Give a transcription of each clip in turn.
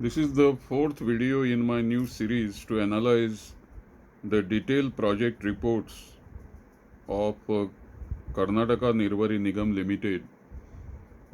This is the fourth video in my new series to analyze the detailed project reports of Karnataka Nirvari Nigam Limited,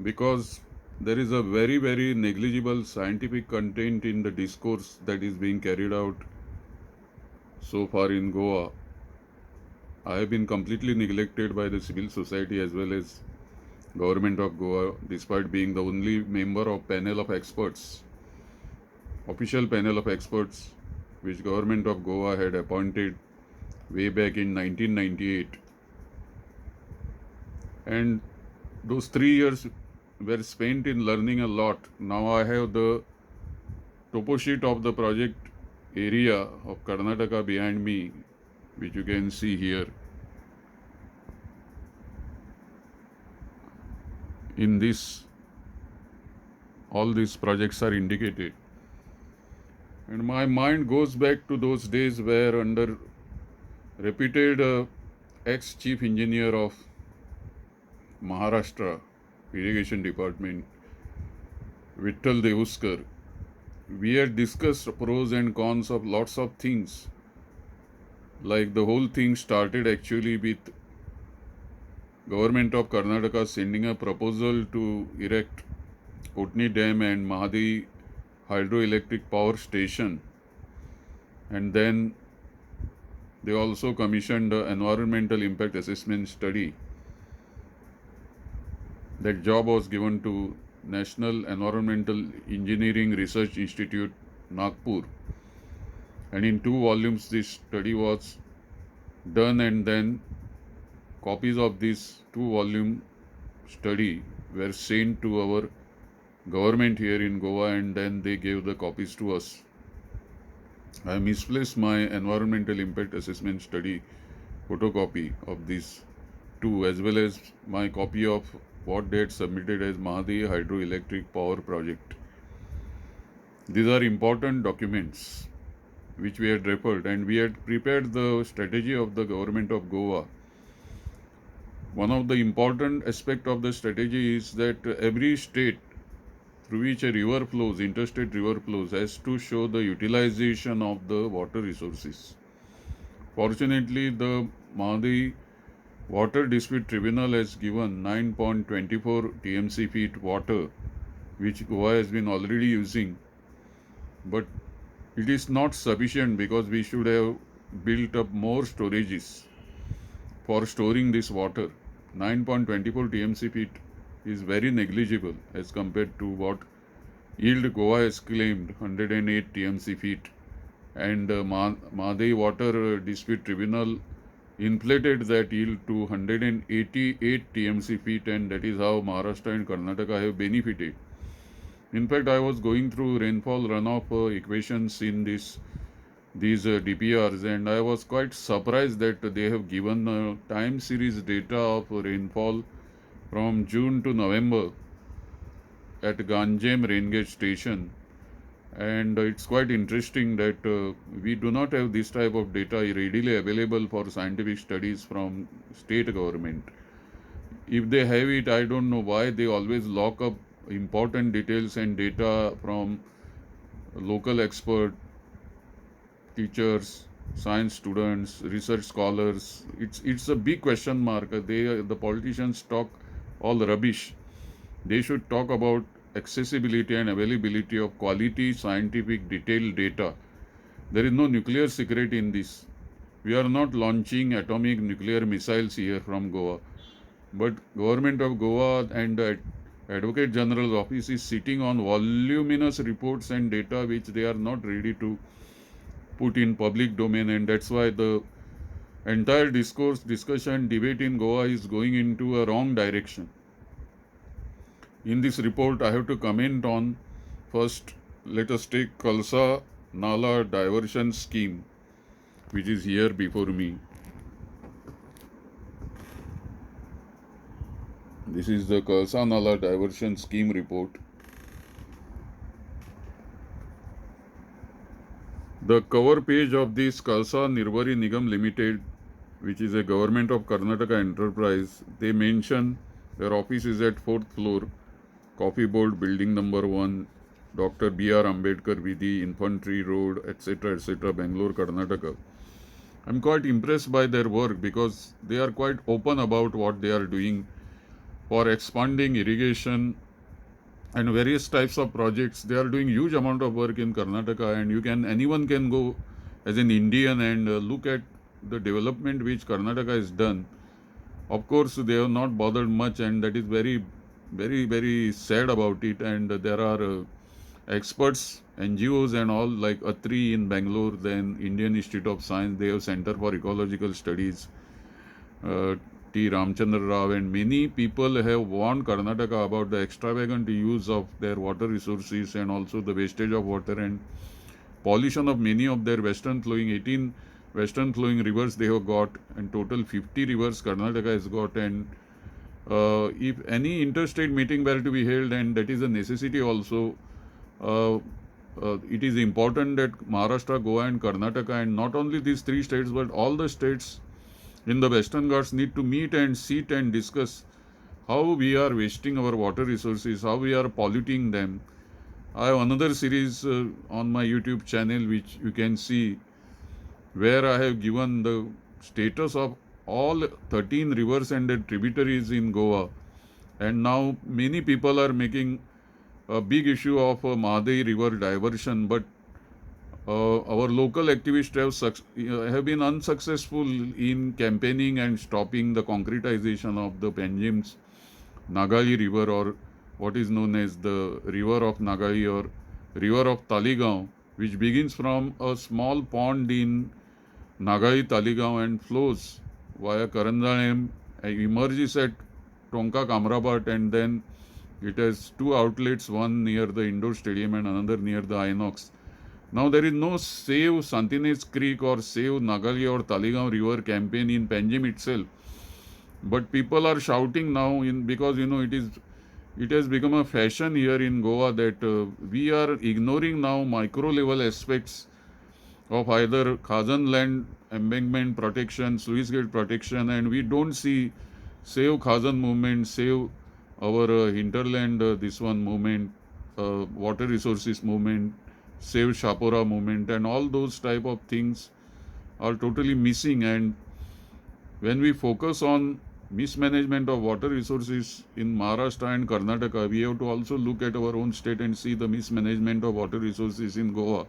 because there is a very negligible scientific content in the discourse that is being carried out so far in Goa. I have been completely neglected by the civil society as well as government of Goa, despite being the only member of panel of experts, official panel of experts, which government of Goa had appointed way back in 1998. And those 3 years were spent in learning a lot. Now I have the topo sheet of the project area of Karnataka behind me, which you can see here. In this, all these projects are indicated. And my mind goes back to those days where, under reputed ex-chief engineer of Maharashtra Irrigation Department, Vittal Devuskar, we had discussed pros and cons of lots of things. Like the whole thing started actually with government of Karnataka sending a proposal to erect Kotni Dam and Mahadayi hydroelectric power station, and then they also commissioned an environmental impact assessment study. That job was given to National Environmental Engineering Research Institute, Nagpur, and in 2 volumes this study was done, and then copies of this 2 volume study were sent to our government here in Goa, and then they gave the copies to us. I misplaced my environmental impact assessment study photocopy of these two, as well as my copy of what they had submitted as Mahadayi hydroelectric power project. These are important documents which we had referred, and we had prepared the strategy of the government of Goa. One of the important aspect of the strategy is that every state through which a river flows, interstate river flows, has to show the utilization of the water resources. Fortunately, the Mahadayi Water Dispute Tribunal has given 9.24 TMC feet water, which Goa has been already using, but it is not sufficient because we should have built up more storages for storing this water. 9.24 TMC feet is very negligible as compared to what yield Goa has claimed, 108 TMC feet, and Mahadayi Water Dispute Tribunal inflated that yield to 188 TMC feet, and that is how Maharashtra and Karnataka have benefited. In fact, I was going through rainfall runoff equations in these DPRs, and I was quite surprised that they have given time series data of rainfall from June to November at Ganjem rain gauge station. And it's quite interesting that we do not have this type of data readily available for scientific studies from state government. If they have it, I don't know why they always lock up important details and data from local expert, teachers, science students, research scholars. It's a big question mark. The politicians talk all rubbish. They should talk about accessibility and availability of quality scientific detailed data. There is no nuclear secret in this. We are not launching atomic nuclear missiles here from Goa. But government of Goa and the Advocate General's office is sitting on voluminous reports and data which they are not ready to put in public domain, and that's why the entire discussion, debate in Goa is going into a wrong direction. In this report, I have to comment on, first, let us take Kalasa Nala diversion scheme, which is here before me. This is the Kalasa Nala diversion scheme report. The cover page of this Kalasa Nirvari Nigam Limited, which is a government of Karnataka enterprise, they mention their office is at 4th floor, Coffee Board, building number 1, Dr. B.R. Ambedkar Vidhi, Infantry Road, etc., Bangalore, Karnataka. I'm quite impressed by their work because they are quite open about what they are doing for expanding irrigation and various types of projects. They are doing huge amount of work in Karnataka, and anyone can go as an Indian and look at the development which Karnataka has done. Of course, they have not bothered much, and that is very sad about it. And there are experts, NGOs, and all like Atri in Bangalore, then Indian Institute of Science. They have Center for Ecological Studies. uh, T. Ramchandra Rao, and many people have warned Karnataka about the extravagant use of their water resources and also the wastage of water and pollution of many of their 18 western flowing rivers they have got, and total 50 rivers Karnataka has got. And if any interstate meeting were to be held, and that is a necessity also, uh, it is important that Maharashtra, Goa, and Karnataka, and not only these three states, but all the states in the Western Ghats need to meet and sit and discuss how we are wasting our water resources, how we are polluting them. I have another series on my YouTube channel which you can see, where I have given the status of all 13 rivers and their tributaries in Goa. And now many people are making a big issue of Mahadayi river diversion, but our local activists have been unsuccessful in campaigning and stopping the concretization of the Panjim's Nagali River, or what is known as the River of Nagali or River of Taligaon, which begins from a small pond in Nagai Taligaon and flows via Karanjanem, emerges at Tonka Kamrabat, and then it has two outlets, one near the indoor stadium and another near the Inox. Now there is no Save Santines Creek or Save Nagali or Taligaon River campaign in Panjim itself. But people are shouting now because it has become a fashion here in Goa that we are ignoring now micro level aspects of either Khazan land embankment protection, sluice gate protection, and we don't see Save Khazan movement, Save our hinterland, this one movement, water resources movement, Save Shapora movement, and all those type of things are totally missing. And when we focus on mismanagement of water resources in Maharashtra and Karnataka, we have to also look at our own state and see the mismanagement of water resources in Goa.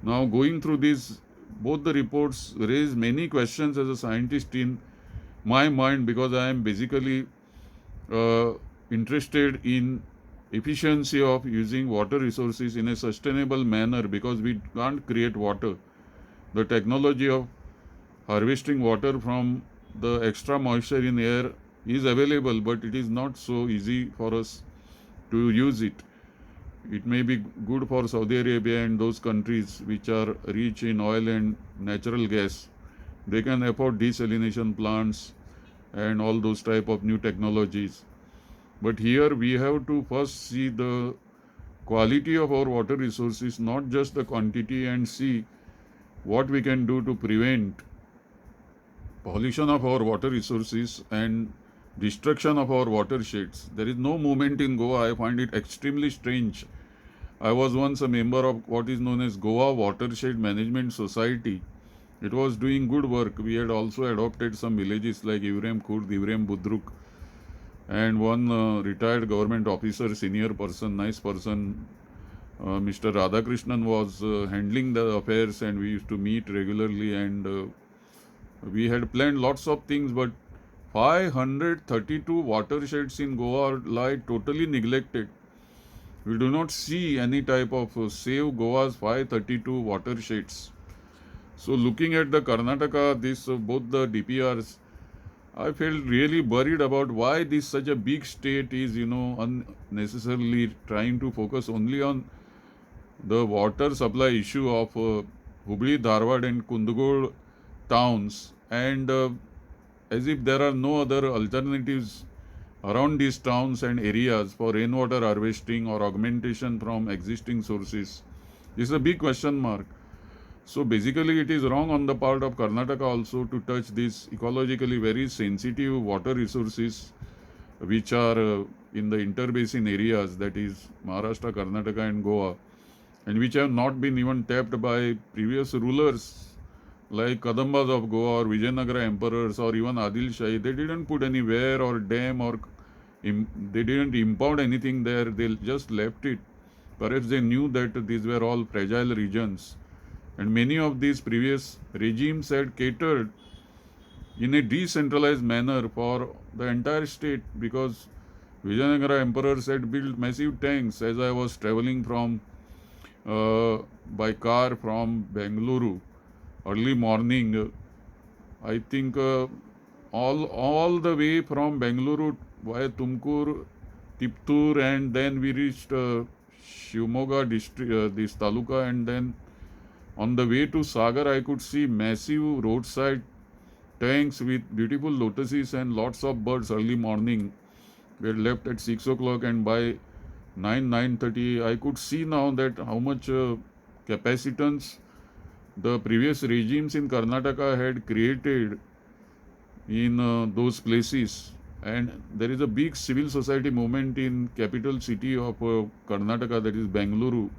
Now, going through these, both the reports raise many questions as a scientist in my mind, because I am basically uh, interested in efficiency of using water resources in a sustainable manner, because we can't create water. The technology of harvesting water from the extra moisture in air is available, but it is not so easy for us to use it. It may be good for Saudi Arabia and those countries which are rich in oil and natural gas. They can afford desalination plants and all those type of new technologies. But here we have to first see the quality of our water resources, not just the quantity, and see what we can do to prevent pollution of our water resources and destruction of our watersheds. There is no movement in Goa. I find it extremely strange. I was once a member of what is known as Goa Watershed Management Society. It was doing good work. We had also adopted some villages like Ivrem Khurd, Ivrem Budruk, and one retired government officer, senior person, nice person, Mr. Radhakrishnan, was handling the affairs, and we used to meet regularly, and we had planned lots of things, but 532 watersheds in Goa lie totally neglected. We do not see any type of Save Goa's 532 watersheds. So looking at the Karnataka, this both the DPRs, I felt really worried about why this such a big state is, unnecessarily trying to focus only on the water supply issue of Hubli, Dharwad, and Kundugod towns, and as if there are no other alternatives around these towns and areas for rainwater harvesting or augmentation from existing sources. This is a big question mark. So basically it is wrong on the part of Karnataka also to touch these ecologically very sensitive water resources which are in the interbasin areas, that is Maharashtra, Karnataka, and Goa, and which have not been even tapped by previous rulers like Kadambas of Goa or Vijayanagara emperors or even Adil Shahi. They didn't put any weir or dam or they didn't impound anything there. They just left it. Perhaps they knew that these were all fragile regions. And many of these previous regimes had catered in a decentralized manner for the entire state, because Vijayanagara emperors had built massive tanks. As I was traveling from by car from Bengaluru early morning, I think all the way from Bengaluru via Tumkur, Tiptur, and then we reached Shivamogga district, this taluka, and then on the way to Sagar, I could see massive roadside tanks with beautiful lotuses and lots of birds early morning. We had left at 6 o'clock, and by 9:30, I could see now that how much capacitance the previous regimes in Karnataka had created in those places. And there is a big civil society movement in capital city of Karnataka, that is Bengaluru.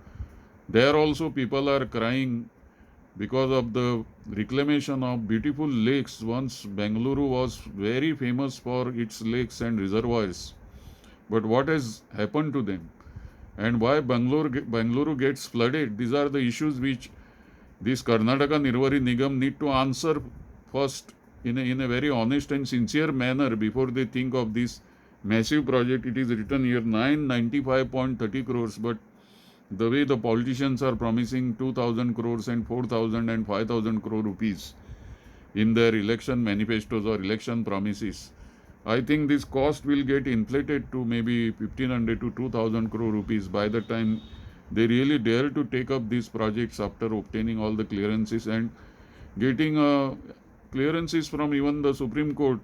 There also people are crying because of the reclamation of beautiful lakes. Once Bengaluru was very famous for its lakes and reservoirs. But what has happened to them? And why Bengaluru gets flooded? These are the issues which this Karnataka Nirvari Nigam need to answer first in a very honest and sincere manner before they think of this massive project. It is written here 995.30 crores, but the way the politicians are promising 2,000 crores and 4,000 and 5,000 crore rupees in their election manifestos or election promises, I think this cost will get inflated to maybe 1,500 to 2,000 crore rupees by the time they really dare to take up these projects after obtaining all the clearances and getting clearances from even the Supreme Court.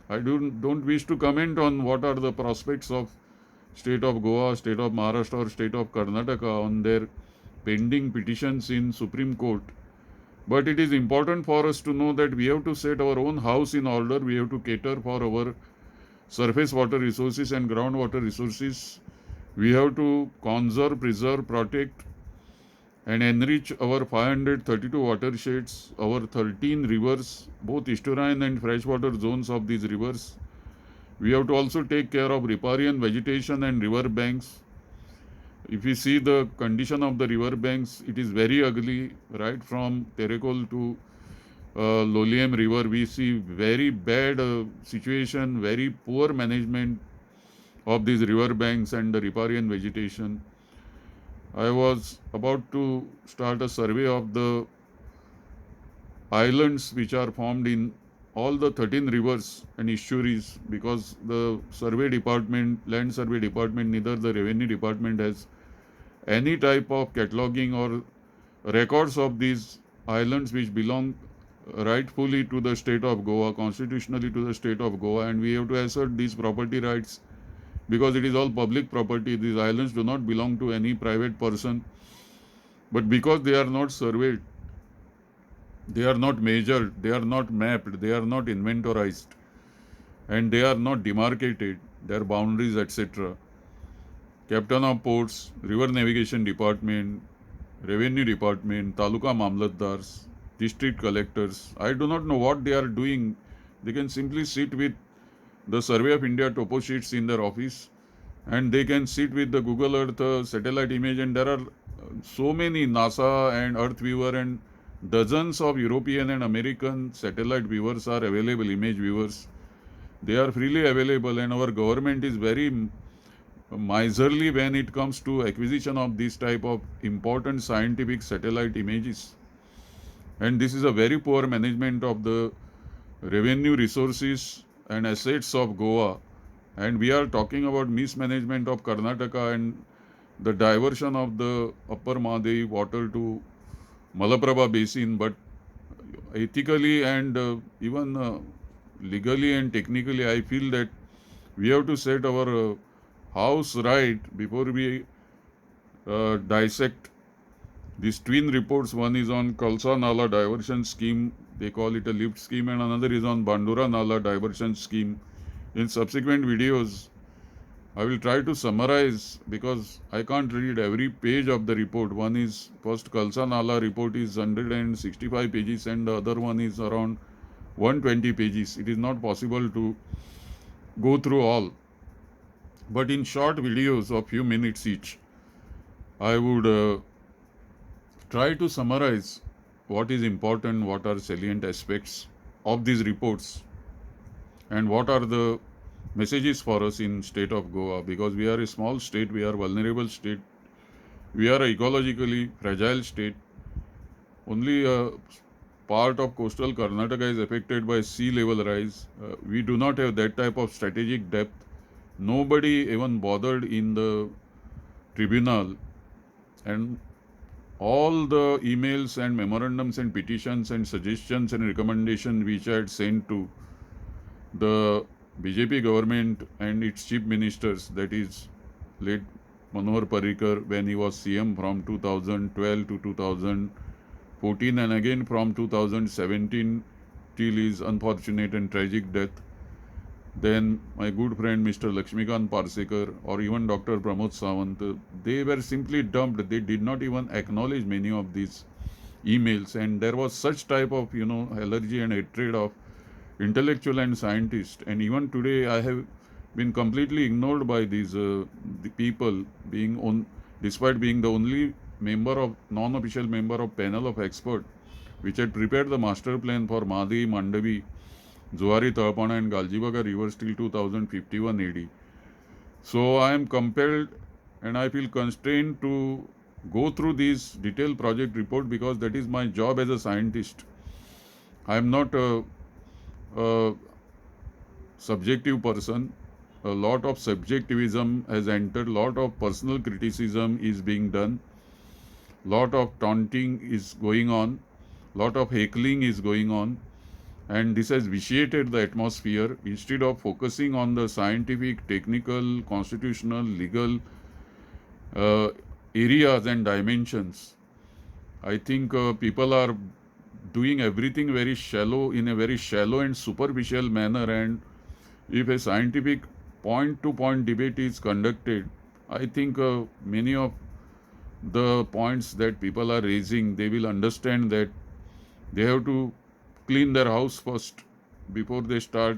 I don't wish to comment on what are the prospects of state of Goa, state of Maharashtra, or state of Karnataka on their pending petitions in Supreme Court. But it is important for us to know that we have to set our own house in order. We have to cater for our surface water resources and groundwater resources. We have to conserve, preserve, protect, and enrich our 532 watersheds, our 13 rivers, both estuarine and freshwater zones of these rivers. We have to also take care of riparian vegetation and river banks. If we see the condition of the river banks, it is very ugly. Right from Terekol to Loliem River, we see very bad situation, very poor management of these river banks and the riparian vegetation. I was about to start a survey of the islands which are formed in all the 13 rivers and estuaries, because the survey department, land survey department, neither the revenue department has any type of cataloging or records of these islands which belong rightfully to the state of Goa, constitutionally to the state of Goa, and we have to assert these property rights because it is all public property. These islands do not belong to any private person, but because they are not surveyed, they are not measured, they are not mapped, they are not inventorized, and they are not demarcated, their boundaries, etc. Captain of Ports, River Navigation Department, Revenue Department, Taluka Mamlatdars, District Collectors, I do not know what they are doing. They can simply sit with the Survey of India topo sheets in their office, and they can sit with the Google Earth satellite image, and there are so many NASA and Earth Viewer and dozens of European and American satellite viewers are available, image viewers. They are freely available, and our government is very miserly when it comes to acquisition of this type of important scientific satellite images. And this is a very poor management of the revenue resources and assets of Goa. And we are talking about mismanagement of Karnataka and the diversion of the upper Mahadayi water to Malaprabha basin. But ethically and even legally and technically, I feel that we have to set our house right before we dissect these twin reports. One is on Kalasa Nala diversion scheme, they call it a lift scheme, and another is on Bandura Nala diversion scheme, In subsequent videos, I will try to summarize because I can't read every page of the report. One is first Kalsa Nala report is 165 pages and the other one is around 120 pages. It is not possible to go through all. But in short videos of few minutes each, I would try to summarize what is important, what are salient aspects of these reports, and what are the messages for us in state of Goa, because we are a small state, we are vulnerable state, we are a ecologically fragile state. Only a part of coastal Karnataka is affected by sea level rise. We do not have that type of strategic depth. Nobody even bothered in the tribunal, and all the emails and memorandums and petitions and suggestions and recommendations which I had sent to the BJP government and its chief ministers, that is late Manohar Parrikar when he was CM from 2012 to 2014 and again from 2017 till his unfortunate and tragic death. Then my good friend Mr. Lakshmikant Parsekar or even Dr. Pramod Sawant, they were simply dumped. They did not even acknowledge many of these emails, and there was such type of allergy and hatred of intellectual and scientist. And even today I have been completely ignored by these the people, being on despite being the only member of non-official member of panel of expert which had prepared the master plan for Mahadayi, Mandavi, Zuari, Talpana and Galjibaga rivers till 2051 AD. So I am compelled and I feel constrained to go through this detailed project report because that is my job as a scientist. I am not a subjective person. A lot of subjectivism has entered, lot of personal criticism is being done, lot of taunting is going on, lot of heckling is going on, and this has vitiated the atmosphere. Instead of focusing on the scientific, technical, constitutional, legal areas and dimensions, I think people are doing everything very shallow, in a very shallow and superficial manner. And if a scientific point to point debate is conducted, I think many of the points that people are raising, they will understand that they have to clean their house first before they start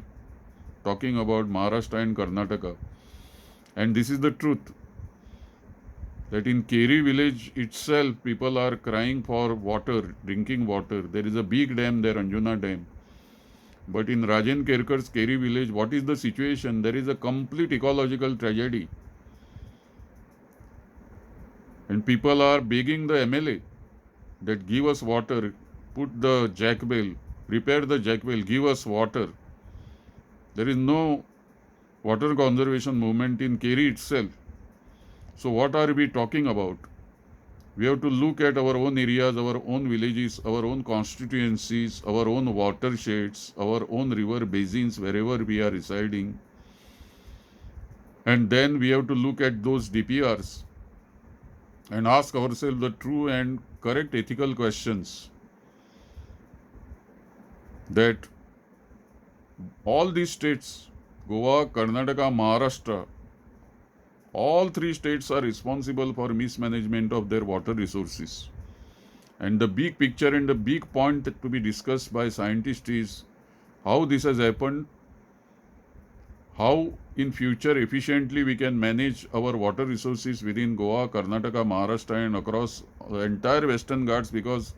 talking about Maharashtra and Karnataka. And this is the truth, that in Keri village itself, people are crying for water, drinking water. There is a big dam there, Anjuna Dam. But in Rajan Kerkar's Keri village, what is the situation? There is a complete ecological tragedy. And people are begging the MLA that give us water, put the jack well, repair the jack well, give us water. There is no water conservation movement in Keri itself. So what are we talking about? We have to look at our own areas, our own villages, our own constituencies, our own watersheds, our own river basins, wherever we are residing. And then we have to look at those DPRs and ask ourselves the true and correct ethical questions, that all these states, Goa, Karnataka, Maharashtra, all three states are responsible for mismanagement of their water resources. And the big picture and the big point to be discussed by scientists is how this has happened, how in future efficiently we can manage our water resources within Goa, Karnataka, Maharashtra and across the entire Western Ghats, because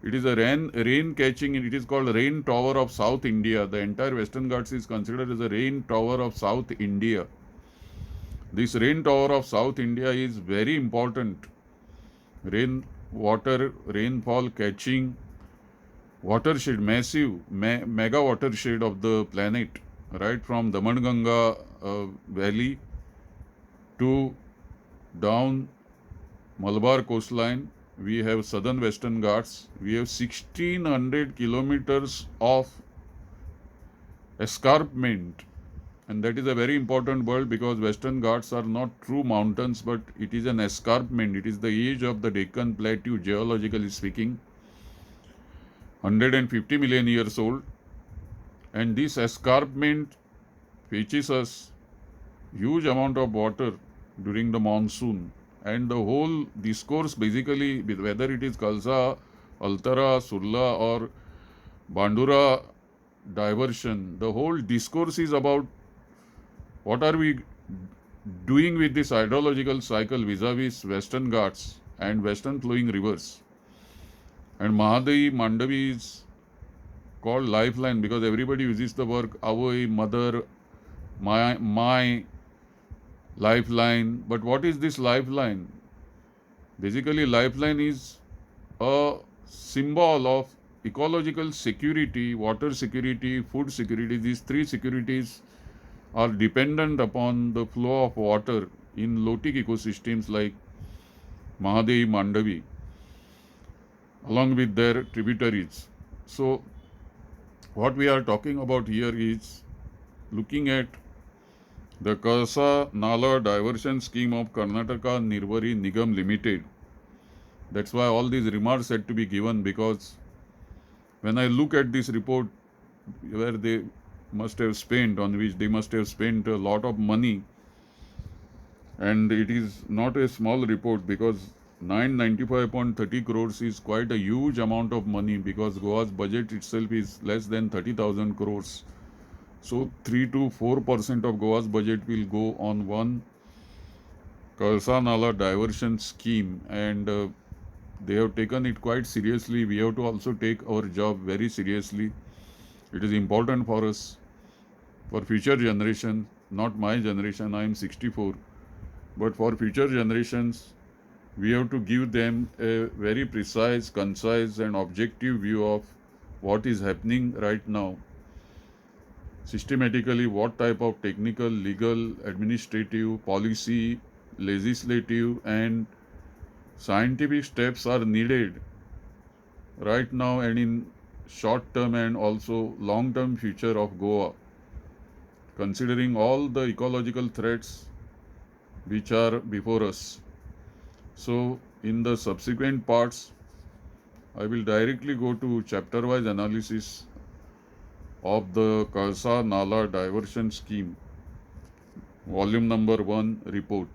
it is a rain catching, it is called rain tower of South India. The entire Western Ghats is considered as a rain tower of South India. This rain tower of South India is very important. Rainfall catching watershed, massive, mega watershed of the planet, right from Damanganga Valley to down Malabar coastline. We have southern Western Ghats. We have 1600 kilometers of escarpment. And that is a very important word, because Western Ghats are not true mountains, but it is an escarpment. It is the age of the Deccan Plateau, geologically speaking, 150 million years old. And this escarpment fetches us huge amount of water during the monsoon, and the whole discourse basically, whether it is Kalsa, Altara, Surla or Bandura diversion, the whole discourse is about what are we doing with this hydrological cycle vis-a-vis Western Ghats and Western flowing rivers. And Mahadayi, Mandavi is called lifeline because everybody uses the word Avoi, mother, my lifeline. But what is this lifeline? Basically, lifeline is a symbol of ecological security, water security, food security. These three securities are dependent upon the flow of water in lotic ecosystems like Mahadayi, Mandavi, along with their tributaries. So, what we are talking about here is looking at the Kalasa Nala diversion scheme of Karnataka Nirvari Nigam Limited. That's why all these remarks had to be given, because when I look at this report where they must have spent, on which they must have spent a lot of money, and it is not a small report because 995.30 crores is quite a huge amount of money, because Goa's budget itself is less than 30,000 crores. So 3 to 4% of Goa's budget will go on one Kalsa Nala diversion scheme, and they have taken it quite seriously. We have to also take our job very seriously. It is important for us, for future generation, not my generation, I am 64, but for future generations, we have to give them a very precise, concise and objective view of what is happening right now. Systematically, what type of technical, legal, administrative, policy, legislative and scientific steps are needed right now and in short term and also long term future of Goa, considering all the ecological threats which are before us. So, in the subsequent parts, I will directly go to chapter wise analysis of the Kalsa Nala diversion scheme, volume number 1 report.